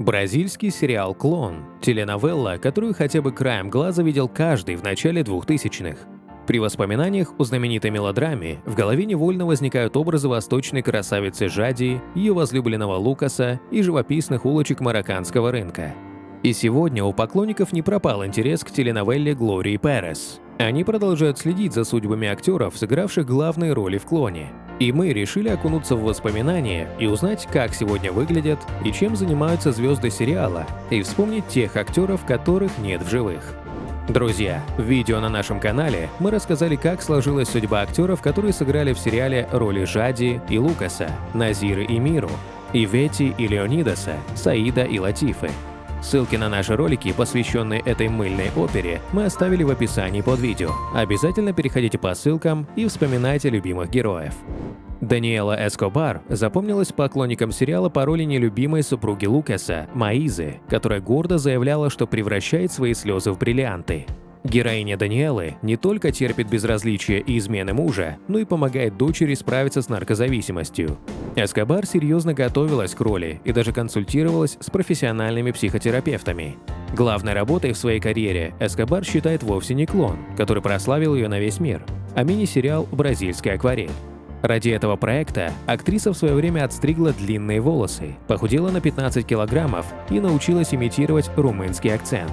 Бразильский сериал «Клон» – теленовелла, которую хотя бы краем глаза видел каждый в начале 2000-х. При воспоминаниях о знаменитой мелодраме в голове невольно возникают образы восточной красавицы Жади, ее возлюбленного Лукаса и живописных улочек марокканского рынка. И сегодня у поклонников не пропал интерес к теленовелле Глории Перес. Они продолжают следить за судьбами актеров, сыгравших главные роли в «Клоне». И мы решили окунуться в воспоминания и узнать, как сегодня выглядят и чем занимаются звезды сериала, и вспомнить тех актеров, которых нет в живых. Друзья, в видео на нашем канале мы рассказали, как сложилась судьба актеров, которые сыграли в сериале роли Жади и Лукаса, Назиры и Миру, Ивети и Леонидаса, Саида и Латифы. Ссылки на наши ролики, посвященные этой мыльной опере, мы оставили в описании под видео. Обязательно переходите по ссылкам и вспоминайте любимых героев. Даниэла Эскобар запомнилась поклонникам сериала по роли нелюбимой супруги Лукаса, Маизы, которая гордо заявляла, что превращает свои слезы в бриллианты. Героиня Даниэлы не только терпит безразличие и измены мужа, но и помогает дочери справиться с наркозависимостью. Эскобар серьезно готовилась к роли и даже консультировалась с профессиональными психотерапевтами. Главной работой в своей карьере Эскобар считает вовсе не «Клон», который прославил ее на весь мир, а мини-сериал «Бразильская акварель». Ради этого проекта актриса в свое время отстригла длинные волосы, похудела на 15 килограммов и научилась имитировать румынский акцент.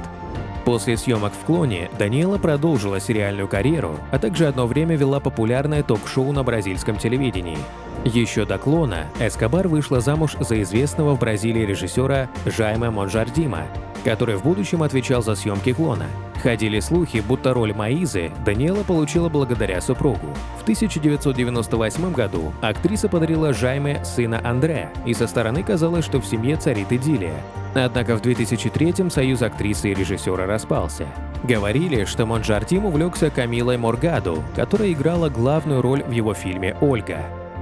После съемок в «Клоне» Даниэла продолжила сериальную карьеру, а также одно время вела популярное ток-шоу на бразильском телевидении. Еще до «Клона» Эскобар вышла замуж за известного в Бразилии режиссера Жайме Монжардима, который в будущем отвечал за съемки «Клона». Ходили слухи, будто роль Маизы Даниэла получила благодаря супругу. В 1998 году актриса подарила Жайме сына Андре, и со стороны казалось, что в семье царит идиллия. Однако в 2003-м союз актрисы и режиссера распался. Говорили, что Монжардим увлекся Камилой Моргаду, которая играла главную роль в его фильме «Ольга».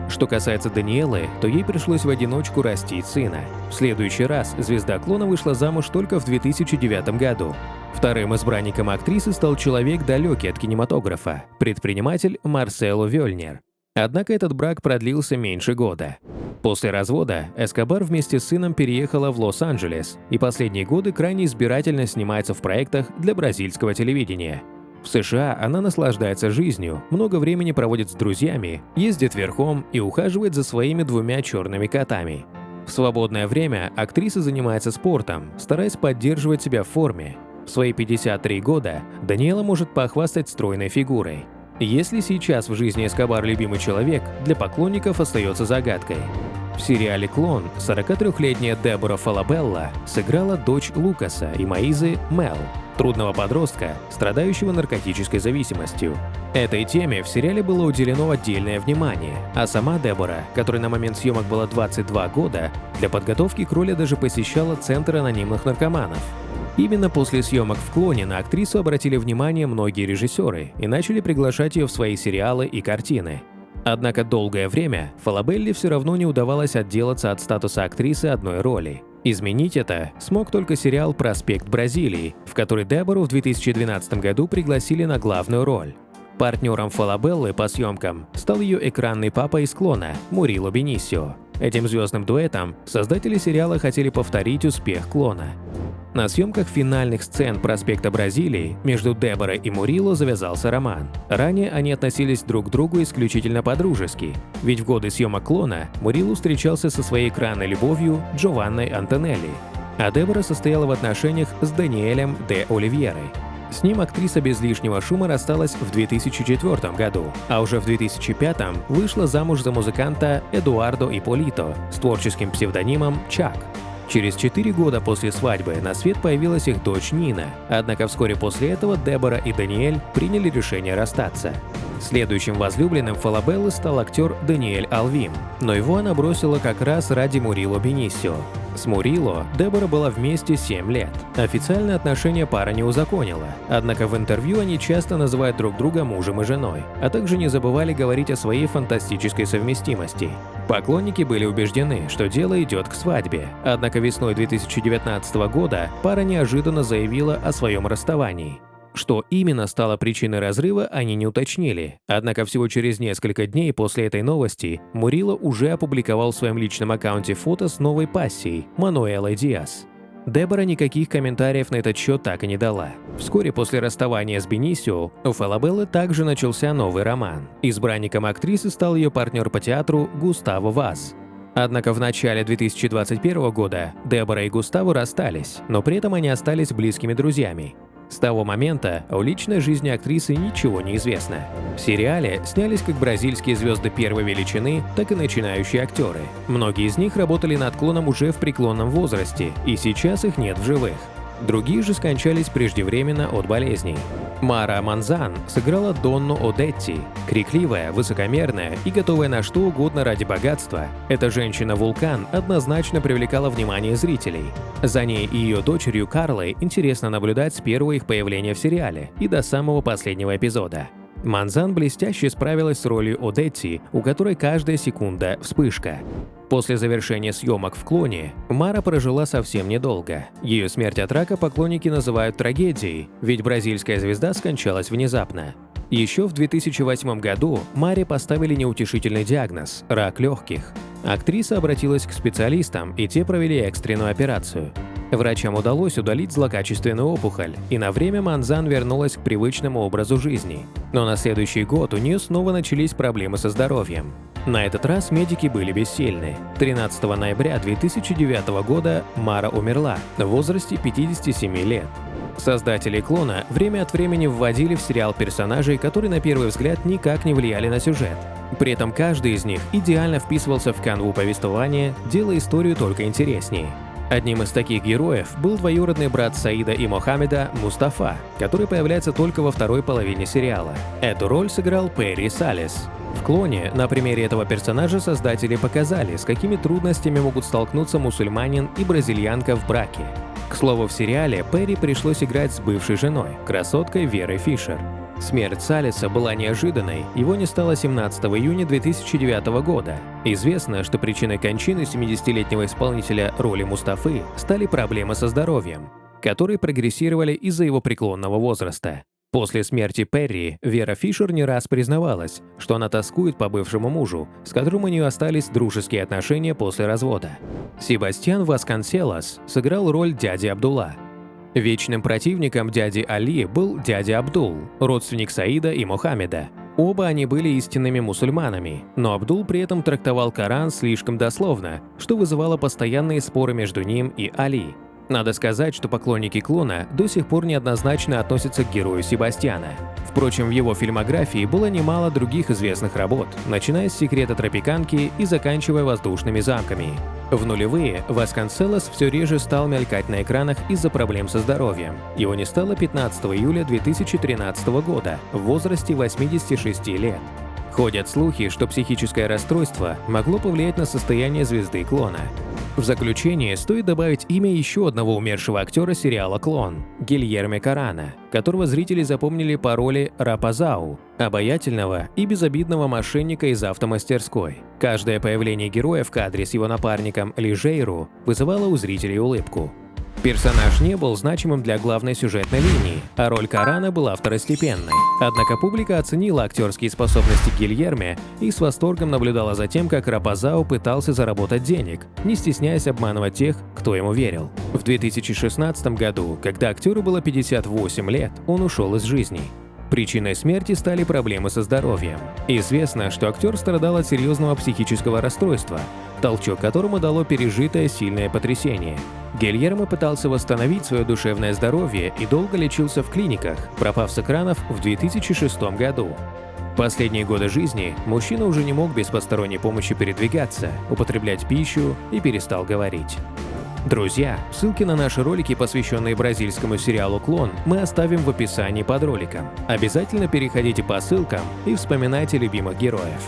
Что касается Даниэлы, то ей пришлось в одиночку растить сына. В следующий раз звезда «Клона» вышла замуж только в 2009 году. Вторым избранником актрисы стал человек, далекий от кинематографа – предприниматель Марсело Вёльнер. Однако этот брак продлился меньше года. После развода Эскобар вместе с сыном переехала в Лос-Анджелес и последние годы крайне избирательно снимается в проектах для бразильского телевидения. В США она наслаждается жизнью, много времени проводит с друзьями, ездит верхом и ухаживает за своими 2 черными котами. В свободное время актриса занимается спортом, стараясь поддерживать себя в форме. В свои 53 года Даниэла может похвастать стройной фигурой. Если сейчас в жизни Эскобар любимый человек, для поклонников остается загадкой. В сериале «Клон» 43-летняя Дебора Фалабелла сыграла дочь Лукаса и Маизы Мел, трудного подростка, страдающего наркотической зависимостью. Этой теме в сериале было уделено отдельное внимание, а сама Дебора, которой на момент съемок было 22 года, для подготовки к роли даже посещала Центр анонимных наркоманов. Именно после съемок в «Клоне» на актрису обратили внимание многие режиссеры и начали приглашать ее в свои сериалы и картины. Однако долгое время Фалабелле все равно не удавалось отделаться от статуса актрисы одной роли. Изменить это смог только сериал «Проспект Бразилии», в который Дебору в 2012 году пригласили на главную роль. Партнером Фалабеллы по съемкам стал ее экранный папа из «Клона» Мурило Бенисио. Этим звездным дуэтом создатели сериала хотели повторить успех «Клона». На съемках финальных сцен «Проспекта Бразилии» между Деборой и Мурило завязался роман. Ранее они относились друг к другу исключительно по-дружески, ведь в годы съемок «Клона» Мурило встречался со своей экранной любовью Джованной Антонелли, а Дебора состояла в отношениях с Даниэлем де Оливьерой. С ним актриса без лишнего шума рассталась в 2004 году, а уже в 2005 вышла замуж за музыканта Эдуардо Иполито с творческим псевдонимом Чак. Через 4 года после свадьбы на свет появилась их дочь Нина, однако вскоре после этого Дебора и Даниэль приняли решение расстаться. Следующим возлюбленным Фалабеллы стал актер Даниэль Алвим, но его она бросила как раз ради Мурило Бенисио. С Мурило Дебора была вместе 7 лет. Официально отношения пара не узаконила, однако в интервью они часто называют друг друга мужем и женой, а также не забывали говорить о своей фантастической совместимости. Поклонники были убеждены, что дело идет к свадьбе, однако весной 2019 года пара неожиданно заявила о своем расставании. Что именно стало причиной разрыва, они не уточнили. Однако всего через несколько дней после этой новости Мурило уже опубликовал в своем личном аккаунте фото с новой пассией – Мануэлой Диас. Дебора никаких комментариев на этот счет так и не дала. Вскоре после расставания с Бенисио у Фалабеллы также начался новый роман. Избранником актрисы стал ее партнер по театру Густаво Ваз. Однако в начале 2021 года Дебора и Густаво расстались, но при этом они остались близкими друзьями. С того момента о личной жизни актрисы ничего не известно. В сериале снялись как бразильские звезды первой величины, так и начинающие актеры. Многие из них работали над клоном уже в преклонном возрасте, и сейчас их нет в живых. Другие же скончались преждевременно от болезней. Мара Манзан сыграла Донну Одетти. Крикливая, высокомерная и готовая на что угодно ради богатства, эта женщина-вулкан однозначно привлекала внимание зрителей. За ней и ее дочерью Карлой интересно наблюдать с первого их появления в сериале и до самого последнего эпизода. Манзан блестяще справилась с ролью Одетти, у которой каждая секунда – вспышка. После завершения съемок в «Клоне» Мара прожила совсем недолго. Ее смерть от рака поклонники называют трагедией, ведь бразильская звезда скончалась внезапно. Еще в 2008 году Маре поставили неутешительный диагноз – рак легких. Актриса обратилась к специалистам, и те провели экстренную операцию. Врачам удалось удалить злокачественную опухоль, и на время Манзан вернулась к привычному образу жизни. Но на следующий год у нее снова начались проблемы со здоровьем. На этот раз медики были бессильны. 13 ноября 2009 года Мара умерла в возрасте 57 лет. Создатели «Клона» время от времени вводили в сериал персонажей, которые на первый взгляд никак не влияли на сюжет. При этом каждый из них идеально вписывался в канву повествования, делая историю только интереснее. Одним из таких героев был двоюродный брат Саида и Мохаммеда Мустафа, который появляется только во второй половине сериала. Эту роль сыграл Перри Салес. В «Клоне» на примере этого персонажа создатели показали, с какими трудностями могут столкнуться мусульманин и бразильянка в браке. К слову, в сериале Перри пришлось играть с бывшей женой, красоткой Верой Фишер. Смерть Салеса была неожиданной, его не стало 17 июня 2009 года. Известно, что причиной кончины 70-летнего исполнителя роли Мустафы стали проблемы со здоровьем, которые прогрессировали из-за его преклонного возраста. После смерти Перри Вера Фишер не раз признавалась, что она тоскует по бывшему мужу, с которым у нее остались дружеские отношения после развода. Себастьян Васконселос сыграл роль дяди Абдулла. Вечным противником дяди Али был дядя Абдул, родственник Саида и Мохаммеда. Оба они были истинными мусульманами, но Абдул при этом трактовал Коран слишком дословно, что вызывало постоянные споры между ним и Али. Надо сказать, что поклонники «Клона» до сих пор неоднозначно относятся к герою Себастьяна. Впрочем, в его фильмографии было немало других известных работ, начиная с «Секрета тропиканки» и заканчивая «Воздушными замками». В нулевые Васконселос все реже стал мелькать на экранах из-за проблем со здоровьем. Его не стало 15 июля 2013 года в возрасте 86 лет. Ходят слухи, что психическое расстройство могло повлиять на состояние звезды «Клона». В заключение стоит добавить имя еще одного умершего актера сериала «Клон» – Гильерме Карана, которого зрители запомнили по роли Рапазау, обаятельного и безобидного мошенника из автомастерской. Каждое появление героя в кадре с его напарником Лижейру вызывало у зрителей улыбку. Персонаж не был значимым для главной сюжетной линии, а роль Карана была второстепенной. Однако публика оценила актерские способности Гильерме и с восторгом наблюдала за тем, как Рапазау пытался заработать денег, не стесняясь обманывать тех, кто ему верил. В 2016 году, когда актеру было 58 лет, он ушел из жизни. Причиной смерти стали проблемы со здоровьем. Известно, что актер страдал от серьезного психического расстройства, толчок которому дало пережитое сильное потрясение. Гильермо пытался восстановить свое душевное здоровье и долго лечился в клиниках, пропав с экранов в 2006 году. В последние годы жизни мужчина уже не мог без посторонней помощи передвигаться, употреблять пищу и перестал говорить. Друзья, ссылки на наши ролики, посвященные бразильскому сериалу «Клон», мы оставим в описании под роликом. Обязательно переходите по ссылкам и вспоминайте любимых героев.